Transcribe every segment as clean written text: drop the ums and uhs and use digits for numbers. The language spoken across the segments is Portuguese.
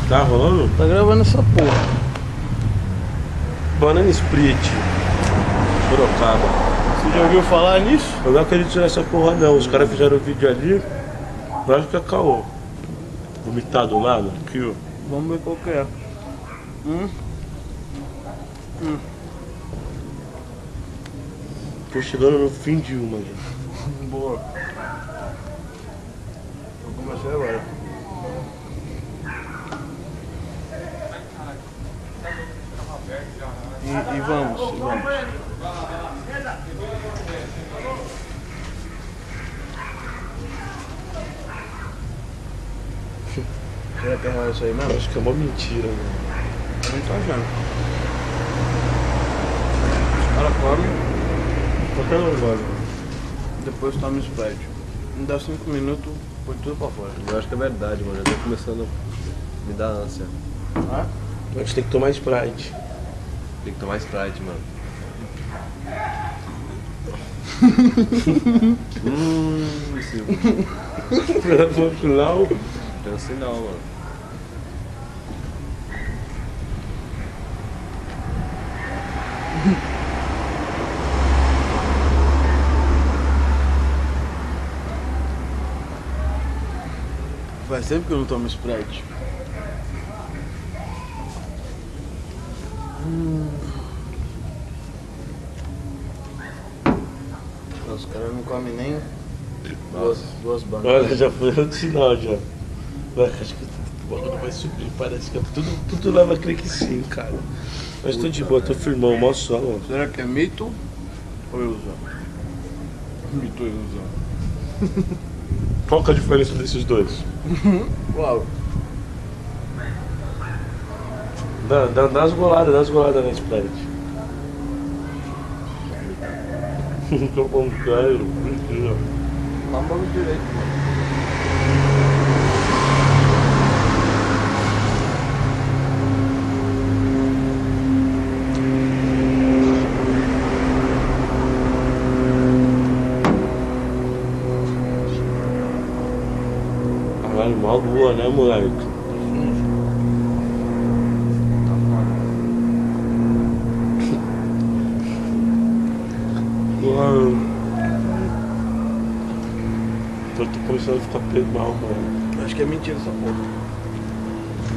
Tá rolando? Tá gravando essa porra. Banana Split. Sorocaba. Você já ouviu falar nisso? Eu não acredito nessa porra não. Os caras fizeram o vídeo ali. Eu acho que é caô. Vomitar do lado. Aqui, ó. Vamos ver qual que é. Tô chegando no fim de uma já. Boa. Vou começar agora. E vamos. Será que é real isso aí mesmo? Acho que é uma mentira, mano. Eu não tô achando. Os caras comem, Qualquer um vale. depois toma Sprite. Não dá 5 minutos, põe tudo pra fora. Eu acho que é verdade, mano. Eu tô começando a me dar ânsia. Ah? A gente tem que tomar Sprite. Tem que tomar Sprite, mano. Isso No final, tem um sinal, mano. Faz tempo que eu não tomo Sprite. Os caras não comem nem duas bananas. olha, já foi outro sinal já. Vai, acho que o bagulho vai subir, parece que tudo leva a crer que sim, cara. Mas tô de boa, tô firmão, mó sol, ó. Será que é mito ou ilusão? Mito ou ilusão? Qual que é a diferença desses dois? Uau! Dá umas goladas na Sprite. Tô com sério, mentira. Dá um bagulho direito, mano. Caralho, mó boa, né, moleque? Eu tô começando a ficar pego mal, mano. Acho que é mentira essa porra.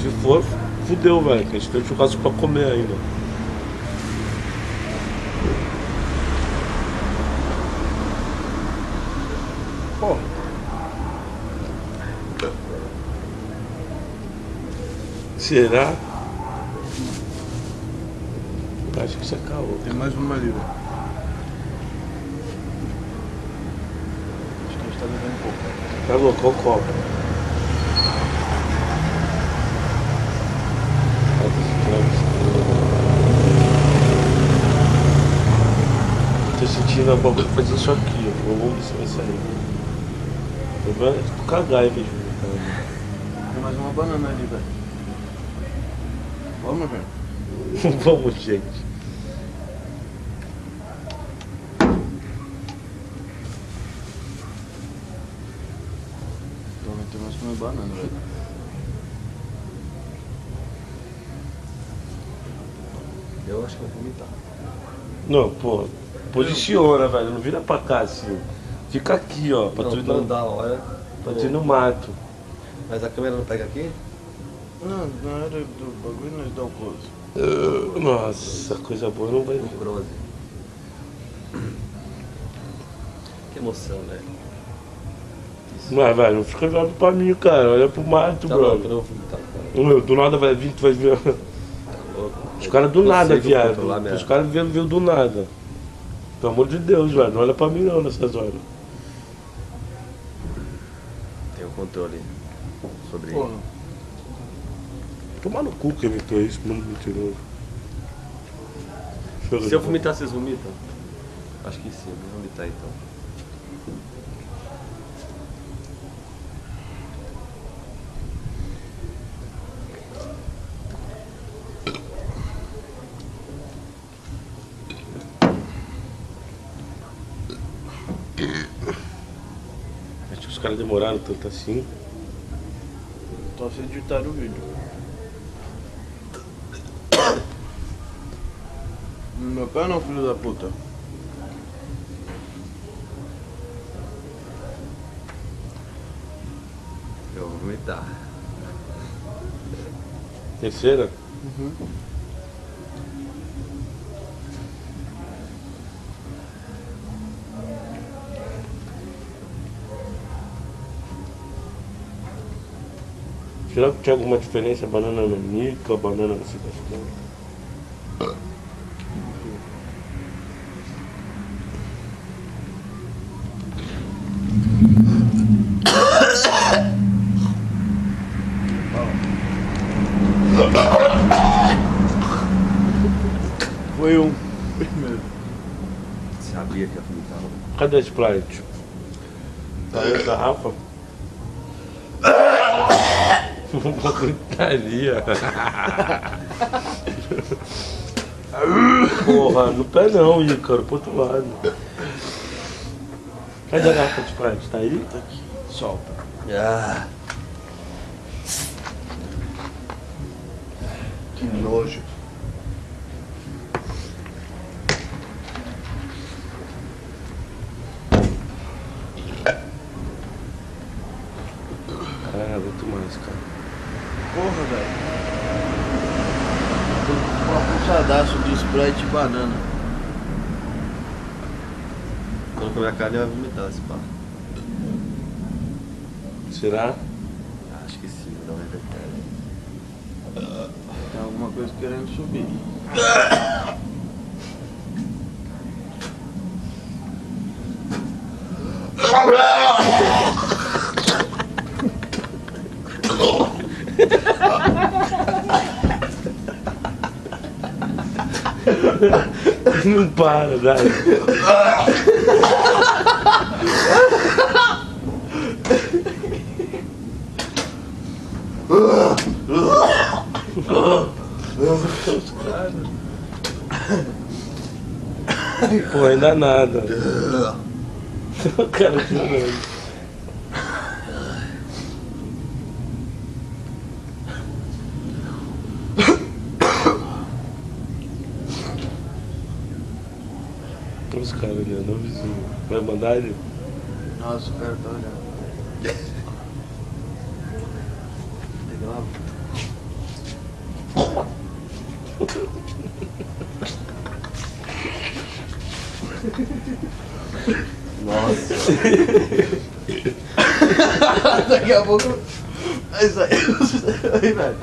Se for, fudeu, velho. Que a gente tem churrasco pra comer ainda. Pô, Será? Acho que isso é caô. tem mais uma ali, velho. Acho que a gente tá bebendo um pouco. Tá louco, qual copo? Tô sentindo a bagulho fazer isso aqui, ó. Vamos ver se vai sair. Eu vou cagar em vez de vomitar. Tem mais uma banana ali, velho. Vamos, velho. Vamos, gente. Então tem mais uma banana, velho. Eu acho que eu vou vomitar. Não, pô. Posiciona, velho. Não vira pra cá assim. Fica aqui, ó. Pra tu ir Não no, dá hora. pra tu ir no mato. Mas a câmera não pega aqui? Não, na hora do bagulho nós dá o close. Nossa, coisa boa não vai No vir. close. Que emoção, velho. Mas, velho, não fica olhando pra mim, cara. Olha pro mato, Tá louco, eu brother. não vou vomitar, cara. Meu, do nada vai vir, tu vai ver. Tá louco. Os caras do Eu nada, consigo viado. controlar minha- Os caras veio do nada. Pelo amor de Deus, velho. Não olha pra mim não nessas horas. Tenho controle sobre Porra. Tomar no cu que evitou isso, mano, mentiroso. Se eu vomitar, vocês vomitam? Acho que sim, eu vou vomitar então. Acho que os caras demoraram tanto assim. Só se editar o vídeo. No meu pé não, filho da puta. Eu vou vomitar. Terceira? Será que tinha alguma diferença banana nanica ou banana no Sebastião? Foi um. Primeiro. Sabia que ia vomitar. Cadê a Sprite? Saiu da Rafa? Uma gritaria. Porra, no pé não, Ícaro, pro outro lado. Cadê a garrafa de Sprite? Tá aí? Tá aqui. Solta. Ah, Que nojo. Caralho, muito mais, cara. Porra, velho. Tô com uma puxadaço de Sprite e banana. quando comer a carne vai vomitar esse pá. Será? Acho que sim, vou dar uma revertéria. Tem alguma coisa querendo subir. Não para, dai. Pô, ainda nada. O cara chorando. Os caras olhando, o vizinho. Vai mandar ele? Nossa, o cara tá olhando. Pega lá. Nossa. Daqui a pouco vai sair. Aí, velho.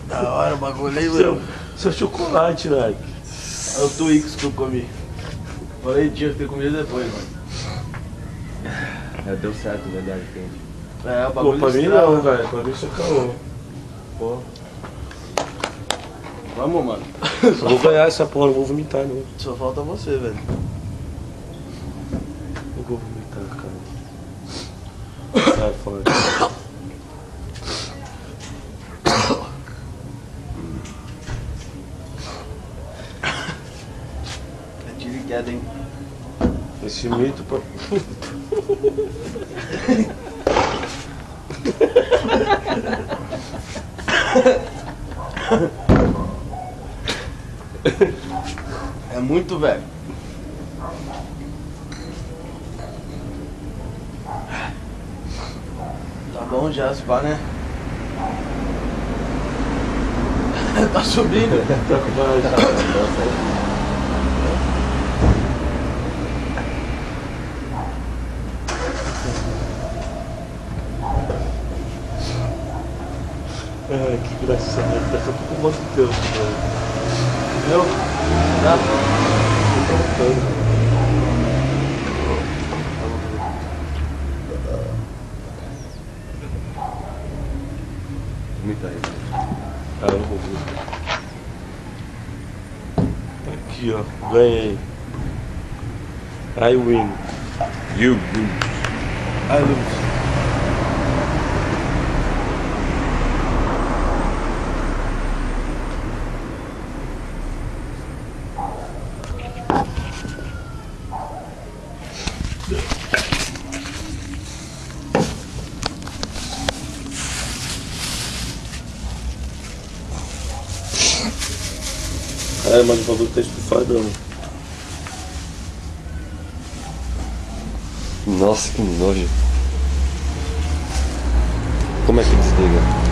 Da hora o bagulho aí, mano. Seu chocolate, velho. É o Twix que eu comi. Falei, tinha que ter comido depois, mano. Já deu certo, verdade, quente. É, o Pô, bagulho pra mim estraga. não, velho. Pra mim isso é caô. Pô. Vamos, mano. Só vou ganhar essa porra, não vou vomitar, não. Só falta você, velho. Não vou vomitar, cara. Sai fora. É tiro e queda, hein? Esse mito pra... É muito velho. Tá bom já, se pá, né? Tá subindo. Tá com mais, Ai, que engraçado. Daqui a pouco eu mostro o teu, velho. Entendeu? Tá? Vomita aí. Ah, eu não vou ver. Aqui, ó. Ganhei. I win. You win. Aí, Lucas. É, mas o bagulho tá estufadão. Nossa, que nojo. Como é que desliga?